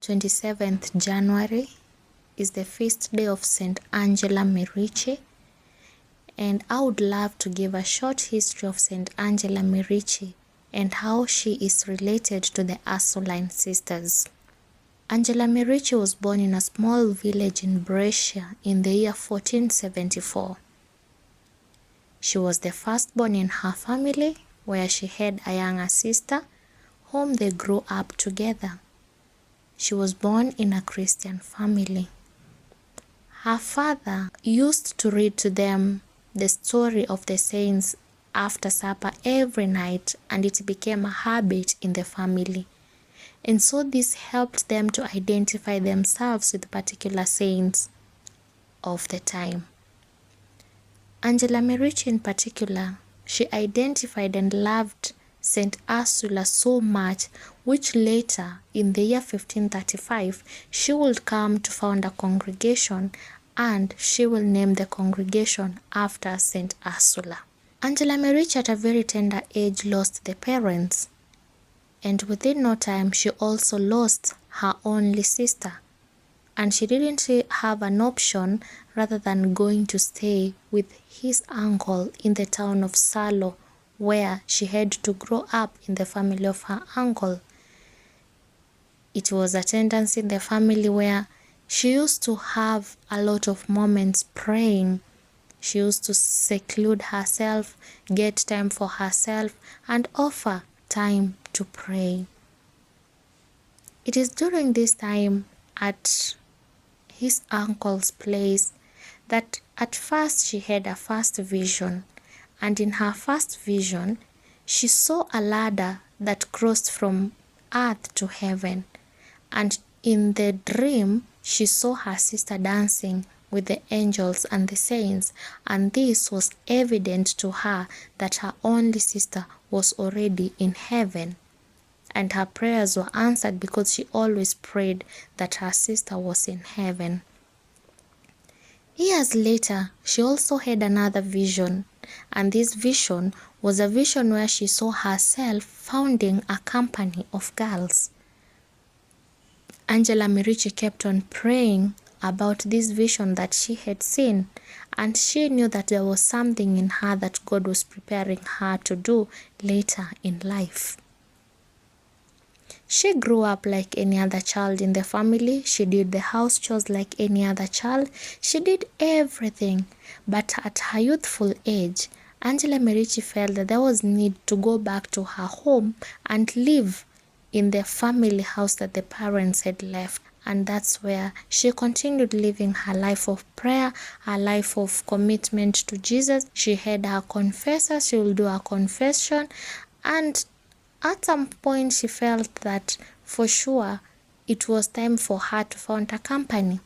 27th January is the feast day of Saint Angela Merici, and I would love to give a short history of Saint Angela Merici and how she is related to the Ursuline Sisters. Angela Merici was born in a small village in Brescia in the year 1474. She was the firstborn in her family, where she had a younger sister whom they grew up together. She was born in a Christian family. Her father used to read to them the story of the saints after supper every night, and it became a habit in the family. And so this helped them to identify themselves with particular saints of the time. Angela Merici in particular, she identified and loved Saint Ursula so much, which later, in the year 1535, she would come to found a congregation, and she will name the congregation after Saint Ursula. Angela Merici at a very tender age lost the parents, and within no time she also lost her only sister, and she didn't have an option rather than going to stay with his uncle in the town of Salo, where she had to grow up in the family of her uncle. It was a tendency in the family where she used to have a lot of moments praying. She used to seclude herself, get time for herself, and offer time to pray. It is during this time at his uncle's place that at first she had a first vision. And in her first vision, she saw a ladder that crossed from earth to heaven. And in the dream, she saw her sister dancing with the angels and the saints. And this was evident to her that her only sister was already in heaven. And her prayers were answered because she always prayed that her sister was in heaven. Years later, she also had another vision, and this vision was a vision where she saw herself founding a company of girls. Angela Merici kept on praying about this vision that she had seen, and she knew that there was something in her that God was preparing her to do later in life. She grew up like any other child in the family. She did the house chores like any other child. She did everything. But at her youthful age, Angela Merici felt that there was need to go back to her home and live in the family house that the parents had left. And that's where she continued living her life of prayer, her life of commitment to Jesus. She had her confessor. She will do her confession. And at some point, she felt that for sure it was time for her to found a company.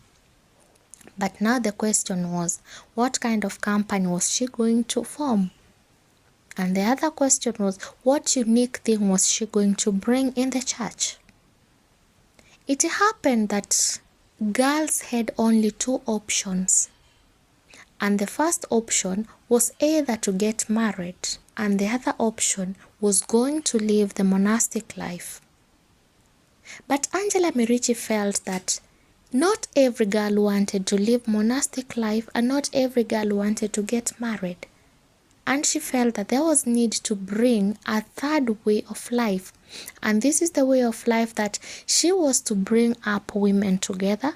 But now the question was, what kind of company was she going to form? And the other question was, what unique thing was she going to bring in the church? It happened that girls had only two options. And the first option was either to get married, and the other option was going to live the monastic life. But Angela Merici felt that not every girl wanted to live monastic life, and not every girl wanted to get married. And she felt that there was need to bring a third way of life. And this is the way of life that she was to bring up women together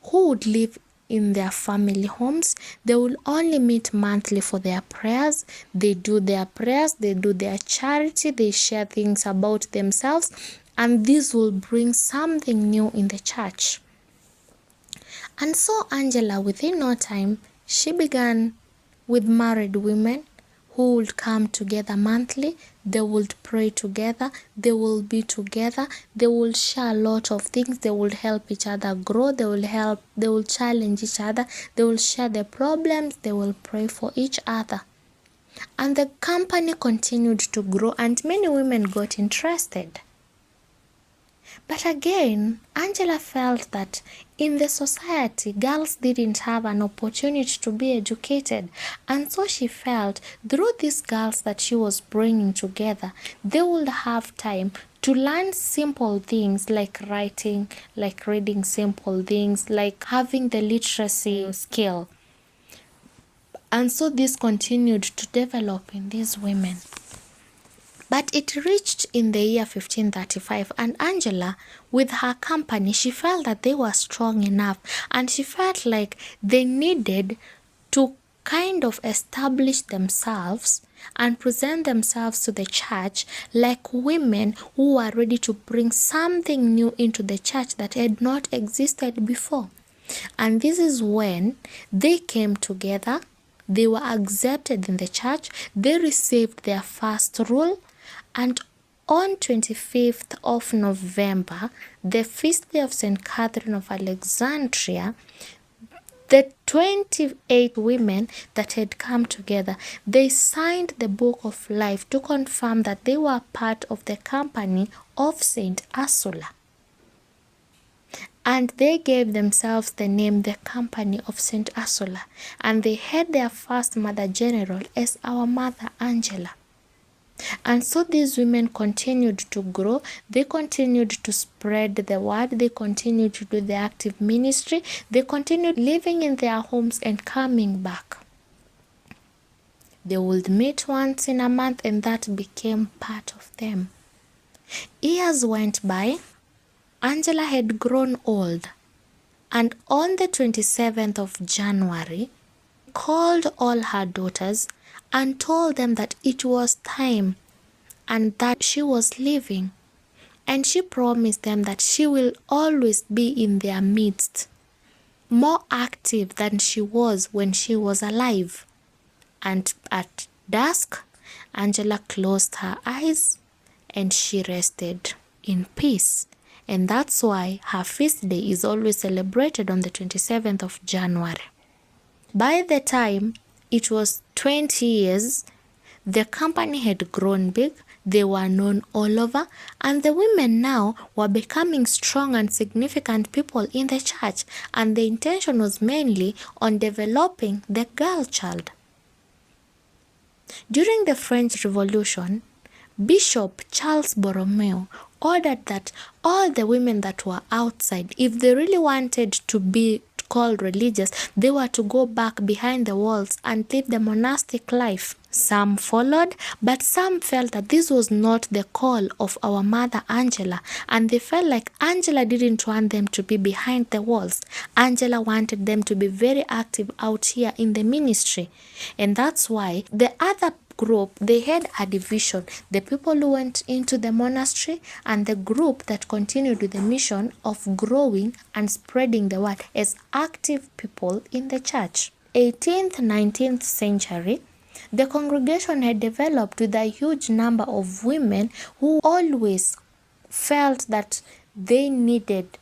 who would live in their family homes. They will only meet monthly for their prayers. They do their prayers, they do their charity, they share things about themselves, and this will bring something new in the church. And so Angela, within no time, she began with married women who would come together monthly. They would pray together, they will be together, they will share a lot of things, they will help each other grow, they will challenge each other, they will share their problems, they will pray for each other. And the company continued to grow, and many women got interested. But again, Angela felt that in the society, girls didn't have an opportunity to be educated. And so she felt through these girls that she was bringing together, they would have time to learn simple things like writing, like reading simple things, like having the literacy skill. And so this continued to develop in these women. But it reached in the year 1535, and Angela, with her company, she felt that they were strong enough, and she felt like they needed to kind of establish themselves and present themselves to the church like women who are ready to bring something new into the church that had not existed before. And this is when they came together, they were accepted in the church, they received their first rule, and on 25th of November, the feast day of Saint Catherine of Alexandria, the 28 women that had come together, they signed the book of life to confirm that they were part of the company of Saint Ursula. And they gave themselves the name the Company of Saint Ursula, and they had their first Mother General as our Mother Angela. And so these women continued to grow, they continued to spread the word, they continued to do the active ministry, they continued living in their homes and coming back. They would meet once in a month, and that became part of them. Years went by, Angela had grown old, and on the 27th of January, called all her daughters and told them that it was time and that she was leaving. And she promised them that she will always be in their midst, more active than she was when she was alive. And at dusk, Angela closed her eyes and she rested in peace. And that's why her feast day is always celebrated on the 27th of January. By the time it was 20 years, the company had grown big, they were known all over, and the women now were becoming strong and significant people in the church, and the intention was mainly on developing the girl child. During the French Revolution, Bishop Charles Borromeo ordered that all the women that were outside, if they really wanted to be called religious, they were to go back behind the walls and live the monastic life. Some followed, but some felt that this was not the call of our Mother Angela, and they felt like Angela didn't want them to be behind the walls. Angela wanted them to be very active out here in the ministry. And that's why the other group, they had a division: the people who went into the monastery and the group that continued with the mission of growing and spreading the word as active people in the church. 18th, 19th century, the congregation had developed with a huge number of women who always felt that they needed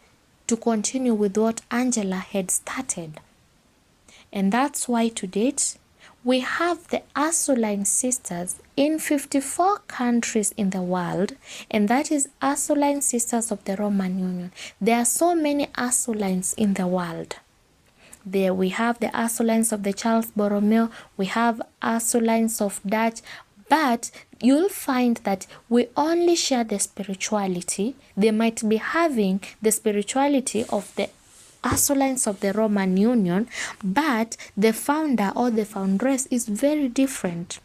to continue with what Angela had started. And that's why to date, we have the Ursuline Sisters in 54 countries in the world, and that is Ursuline Sisters of the Roman Union. There are so many Ursulines in the world. There we have the Ursulines of the Charles Borromeo, we have Ursulines of Dutch, but you'll find that we only share the spirituality. They might be having the spirituality of the Ursulines of the Roman Union, but the founder or the foundress is very different.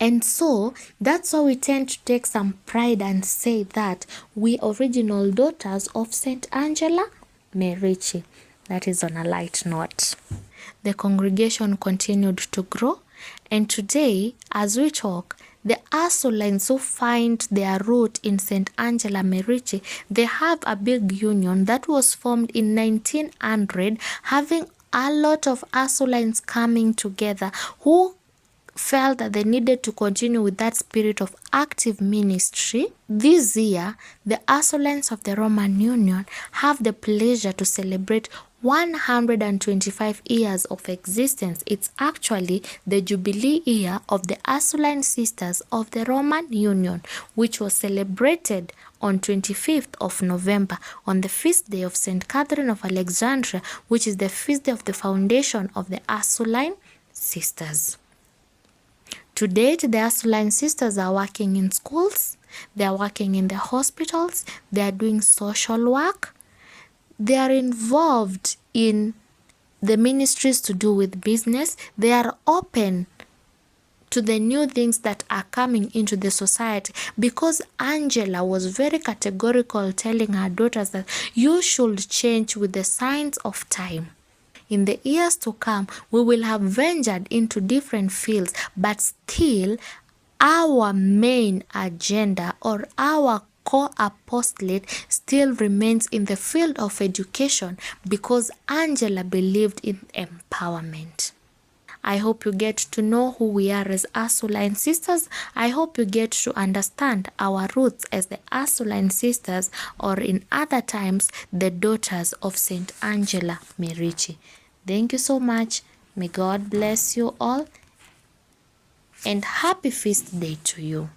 And so that's why we tend to take some pride and say that we are original daughters of Saint Angela Merici. That is on a light note. The congregation continued to grow, and today, as we talk, the Ursulines who find their root in Saint Angela Merici, they have a big union that was formed in 1900, having a lot of Ursulines coming together who felt that they needed to continue with that spirit of active ministry. This year, the Ursulines of the Roman Union have the pleasure to celebrate 125 years of existence. It's actually the Jubilee year of the Ursuline Sisters of the Roman Union, which was celebrated on 25th of November on the feast day of Saint Catherine of Alexandria, which is the feast day of the foundation of the Ursuline Sisters. To date, the Ursuline Sisters are working in schools, They are working in the hospitals. They are doing social work. They are involved in the ministries to do with business. They are open to the new things that are coming into the society, because Angela was very categorical, telling her daughters that you should change with the signs of time. In the years to come, we will have ventured into different fields, but still our main agenda or our core apostolate still remains in the field of education, because Angela believed in empowerment. I hope you get to know who we are as Ursuline Sisters. I hope you get to understand our roots as the Ursuline Sisters, or in other times, the daughters of Saint Angela Merici. Thank you so much. May God bless you all, and happy feast day to you.